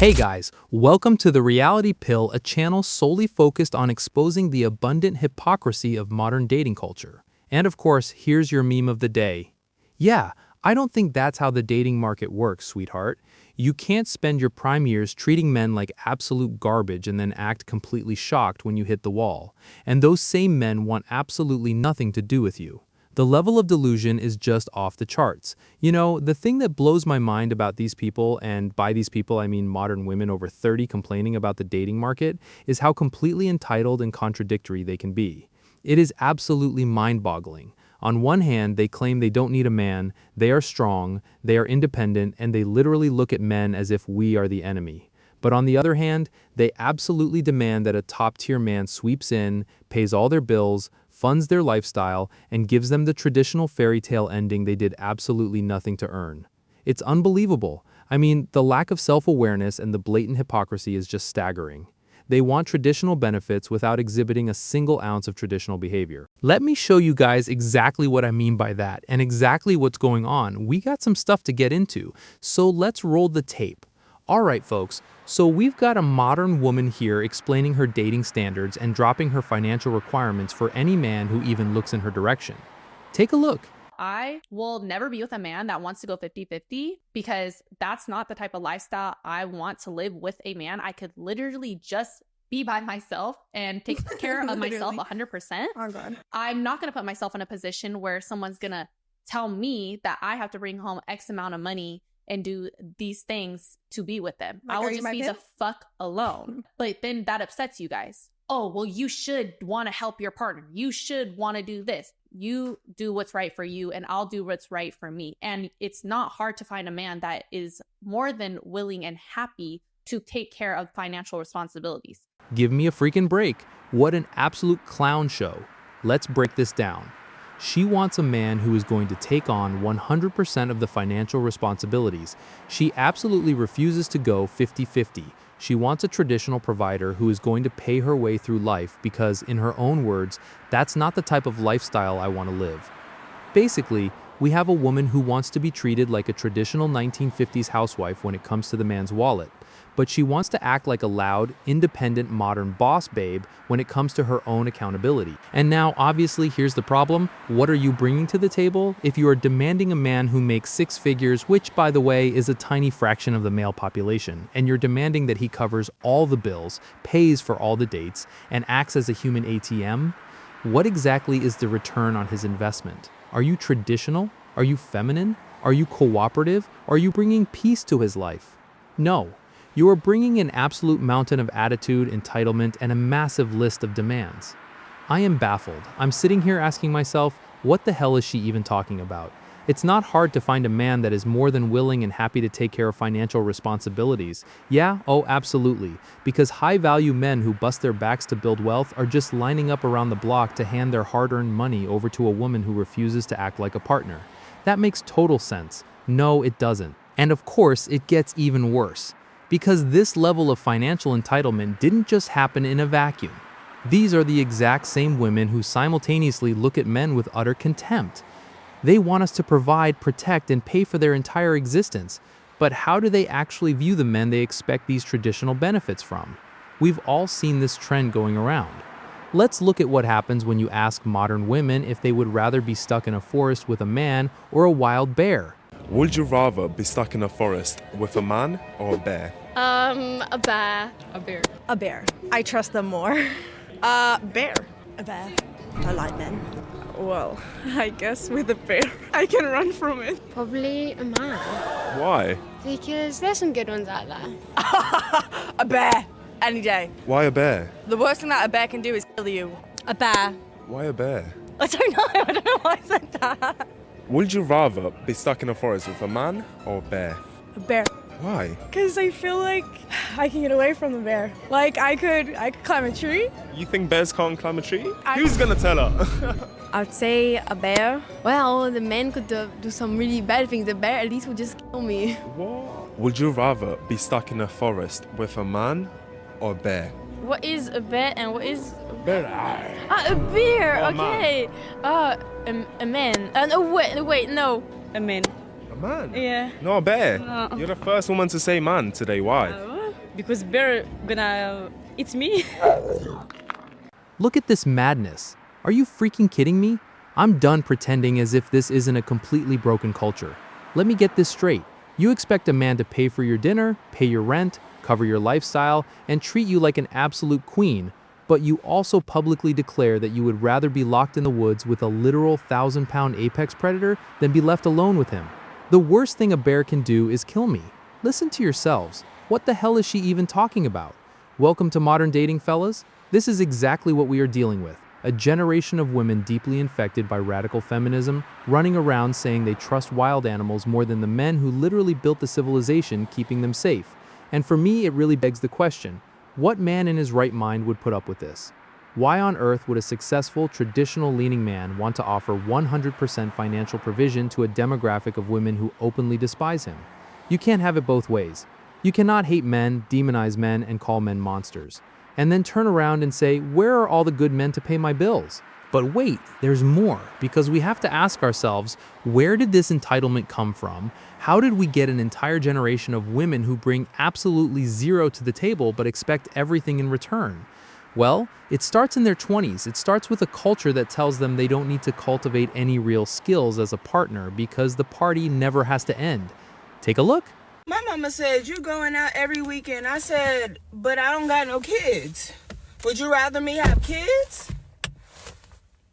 Hey guys, welcome to The Reality Pill, a channel solely focused on exposing the abundant hypocrisy of modern dating culture. And of course, here's your meme of the day. Yeah, I don't think that's how the dating market works, sweetheart. You can't spend your prime years treating men like absolute garbage and then act completely shocked when you hit the wall. And those same men want absolutely nothing to do with you. The level of delusion is just off the charts. You know, the thing that blows my mind about these people, and by these people I mean modern women over 30 complaining about the dating market, is how completely entitled and contradictory they can be. It is absolutely mind-boggling. On one hand, they claim they don't need a man, they are strong, they are independent, and they literally look at men as if we are the enemy. But on the other hand, they absolutely demand that a top-tier man sweeps in, pays all their bills, funds their lifestyle, and gives them the traditional fairy tale ending they did absolutely nothing to earn. It's unbelievable. I mean, the lack of self-awareness and the blatant hypocrisy is just staggering. They want traditional benefits without exhibiting a single ounce of traditional behavior. Let me show you guys exactly what I mean by that and exactly what's going on. We got some stuff to get into, so let's roll the tape. Alright folks, so we've got a modern woman here explaining her dating standards and dropping her financial requirements for any man who even looks in her direction. Take a look. I will never be with a man that wants to go 50-50 because that's not the type of lifestyle I want to live with a man. I could literally just be by myself and take care of myself 100%. Oh God. I'm not going to put myself in a position where someone's going to tell me that I have to bring home X amount of money and do these things to be with them. Like, I will are you just my be pimp? the fuck alone. But then that upsets you guys. Oh, well, you should want to help your partner. You should want to do this. You do what's right for you and I'll do what's right for me. And it's not hard to find a man that is more than willing and happy to take care of financial responsibilities. Give me a freaking break. What an absolute clown show. Let's break this down. She wants a man who is going to take on 100% of the financial responsibilities. She absolutely refuses to go 50-50. She wants a traditional provider who is going to pay her way through life because, in her own words, that's not the type of lifestyle I want to live. Basically, we have a woman who wants to be treated like a traditional 1950s housewife when it comes to the man's wallet, but she wants to act like a loud, independent, modern boss babe when it comes to her own accountability. And now, obviously, here's the problem. What are you bringing to the table? If you are demanding a man who makes six figures, which, by the way, is a tiny fraction of the male population, and you're demanding that he covers all the bills, pays for all the dates, and acts as a human ATM, what exactly is the return on his investment? Are you traditional? Are you feminine? Are you cooperative? Are you bringing peace to his life? No. You are bringing an absolute mountain of attitude, entitlement, and a massive list of demands. I am baffled. I'm sitting here asking myself, what the hell is she even talking about? It's not hard to find a man that is more than willing and happy to take care of financial responsibilities. Yeah, oh, absolutely. Because high-value men who bust their backs to build wealth are just lining up around the block to hand their hard-earned money over to a woman who refuses to act like a partner. That makes total sense. No, it doesn't. And of course, it gets even worse. Because this level of financial entitlement didn't just happen in a vacuum. These are the exact same women who simultaneously look at men with utter contempt. They want us to provide, protect, and pay for their entire existence. But how do they actually view the men they expect these traditional benefits from? We've all seen this trend going around. Let's look at what happens when you ask modern women if they would rather be stuck in a forest with a man or a wild bear. Would you rather be stuck in a forest with a man or a bear? A bear. A bear. A bear. I trust them more. Bear. A bear. I like men. Well, I guess with a bear, I can run from it. Probably a man. Why? Because there's some good ones out there. A bear. Any day. Why a bear? The worst thing that a bear can do is kill you. A bear. Why a bear? I don't know. I don't know why I said that. Would you rather be stuck in a forest with a man or a bear? A bear. Why? Because I feel like I can get away from the bear. Like I could climb a tree. You think bears can't climb a tree? Who's gonna tell her? I'd say a bear. Well, the man could do some really bad things. The bear at least would just kill me. What? Would you rather be stuck in a forest with a man or a bear? What is a bear and what is... Bear. a bear, Or a man. okay. A man. No, wait, no. A man. A man? Yeah. No, a bear. No. You're the first woman to say man today. Why? because bear gonna eat me. Look at this madness. Are you freaking kidding me? I'm done pretending as if this isn't a completely broken culture. Let me get this straight. You expect a man to pay for your dinner, pay your rent, cover your lifestyle, and treat you like an absolute queen, but you also publicly declare that you would rather be locked in the woods with a literal 1,000-pound apex predator than be left alone with him. The worst thing a bear can do is kill me. Listen to yourselves. What the hell is she even talking about? Welcome to modern dating, fellas. This is exactly what we are dealing with. A generation of women deeply infected by radical feminism, running around saying they trust wild animals more than the men who literally built the civilization, keeping them safe. And for me, it really begs the question, what man in his right mind would put up with this? Why on earth would a successful, traditional-leaning man want to offer 100% financial provision to a demographic of women who openly despise him? You can't have it both ways. You cannot hate men, demonize men, and call men monsters, and then turn around and say, where are all the good men to pay my bills? But wait, there's more, because we have to ask ourselves, where did this entitlement come from? How did we get an entire generation of women who bring absolutely zero to the table but expect everything in return? Well, it starts in their 20s. It starts with a culture that tells them they don't need to cultivate any real skills as a partner because the party never has to end. Take a look. My mama said, you going out every weekend. I said, but I don't got no kids. Would you rather me have kids?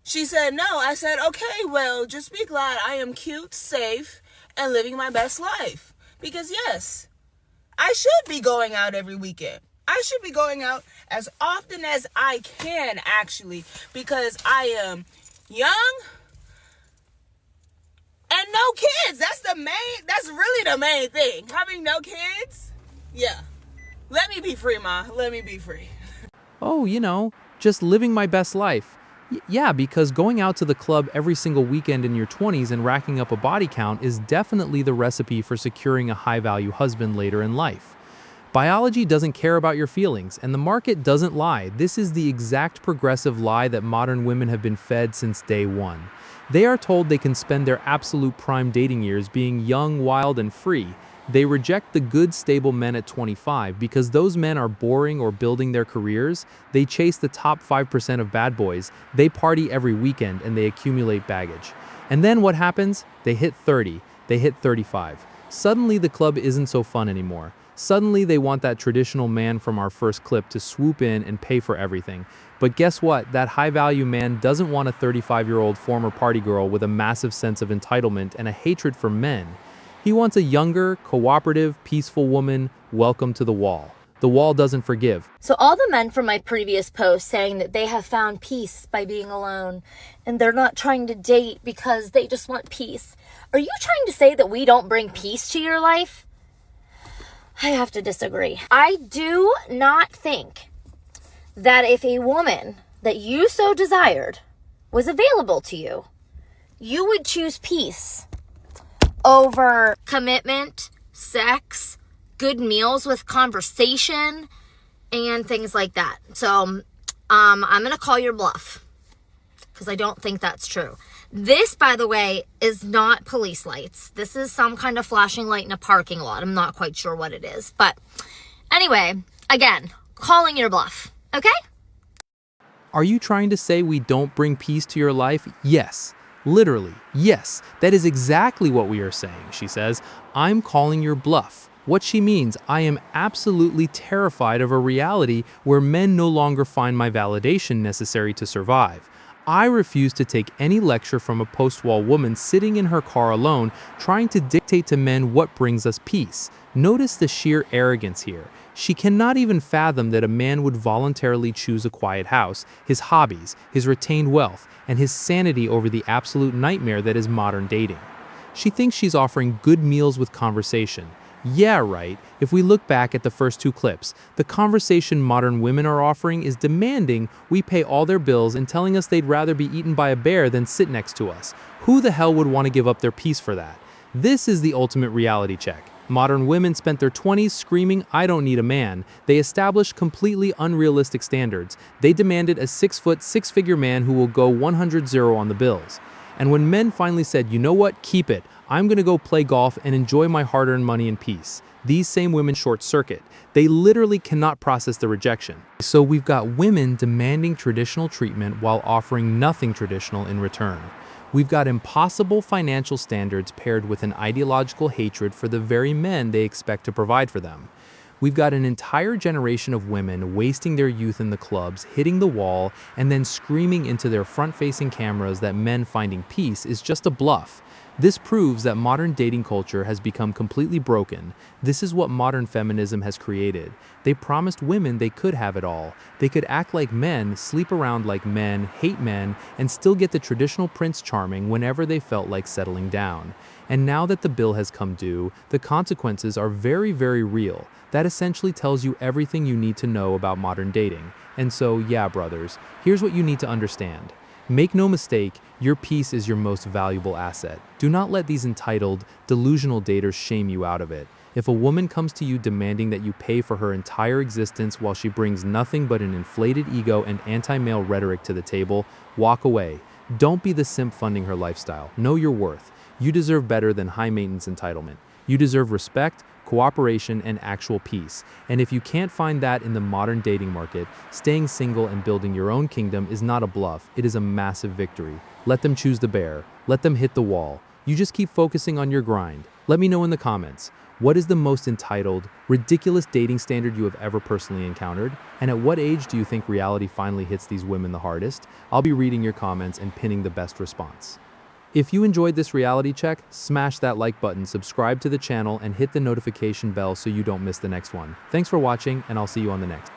She said, no. I said, okay, well, just be glad I am cute, safe, and living my best life. Because yes, I should be going out every weekend. I should be going out as often as I can, actually, because I am young and no kids. That's really the main thing. Having no kids? Yeah. Let me be free, Ma. Let me be free. Oh, just living my best life. Yeah, because going out to the club every single weekend in your 20s and racking up a body count is definitely the recipe for securing a high-value husband later in life. Biology doesn't care about your feelings, and the market doesn't lie. This is the exact progressive lie that modern women have been fed since day one. They are told they can spend their absolute prime dating years being young, wild, and free. They reject the good, stable men at 25 because those men are boring or building their careers. They chase the top 5% of bad boys. They party every weekend and they accumulate baggage. And then what happens? They hit 30. They hit 35. Suddenly the club isn't so fun anymore. Suddenly they want that traditional man from our first clip to swoop in and pay for everything. But guess what? That high-value man doesn't want a 35-year-old former party girl with a massive sense of entitlement and a hatred for men. He wants a younger, cooperative, peaceful woman. Welcome to the wall. The wall doesn't forgive. So all the men from my previous post saying that they have found peace by being alone and they're not trying to date because they just want peace. Are you trying to say that we don't bring peace to your life? I have to disagree. I do not think that if a woman that you so desired was available to you, you would choose peace over commitment, sex, good meals with conversation, and things like that. So I'm going to call your bluff because I don't think that's true. This, by the way, is not police lights. This is some kind of flashing light in a parking lot. I'm not quite sure what it is. But anyway, again, calling your bluff. Okay? Are you trying to say we don't bring peace to your life? Yes. Literally, yes. That is exactly what we are saying, she says. I'm calling your bluff. What she means, I am absolutely terrified of a reality where men no longer find my validation necessary to survive. I refuse to take any lecture from a post-wall woman sitting in her car alone, trying to dictate to men what brings us peace. Notice the sheer arrogance here. She cannot even fathom that a man would voluntarily choose a quiet house, his hobbies, his retained wealth, and his sanity over the absolute nightmare that is modern dating. She thinks she's offering good meals with conversation. Yeah, right. If we look back at the first two clips, the conversation modern women are offering is demanding we pay all their bills and telling us they'd rather be eaten by a bear than sit next to us. Who the hell would want to give up their peace for that? This is the ultimate reality check. Modern women spent their 20s screaming, I don't need a man. They established completely unrealistic standards. They demanded a 6-foot, 6-figure man who will go 100-0 on the bills. And when men finally said, you know what, keep it, I'm gonna go play golf and enjoy my hard-earned money in peace, these same women short circuit. They literally cannot process the rejection. So we've got women demanding traditional treatment while offering nothing traditional in return. We've got impossible financial standards paired with an ideological hatred for the very men they expect to provide for them. We've got an entire generation of women wasting their youth in the clubs, hitting the wall, and then screaming into their front-facing cameras that men finding peace is just a bluff. This proves that modern dating culture has become completely broken. This is what modern feminism has created. They promised women they could have it all. They could act like men, sleep around like men, hate men, and still get the traditional Prince Charming whenever they felt like settling down. And now that the bill has come due, the consequences are very, very real. That essentially tells you everything you need to know about modern dating. And so, yeah, brothers, here's what you need to understand. Make no mistake, your peace is your most valuable asset. Do not let these entitled, delusional daters shame you out of it. If a woman comes to you demanding that you pay for her entire existence while she brings nothing but an inflated ego and anti-male rhetoric to the table, walk away. Don't be the simp funding her lifestyle. Know your worth. You deserve better than high-maintenance entitlement. You deserve respect, cooperation, and actual peace. And if you can't find that in the modern dating market, staying single and building your own kingdom is not a bluff, it is a massive victory. Let them choose the bear. Let them hit the wall. You just keep focusing on your grind. Let me know in the comments, what is the most entitled, ridiculous dating standard you have ever personally encountered? And at what age do you think reality finally hits these women the hardest? I'll be reading your comments and pinning the best response. If you enjoyed this reality check, smash that like button, subscribe to the channel, and hit the notification bell so you don't miss the next one. Thanks for watching, and I'll see you on the next.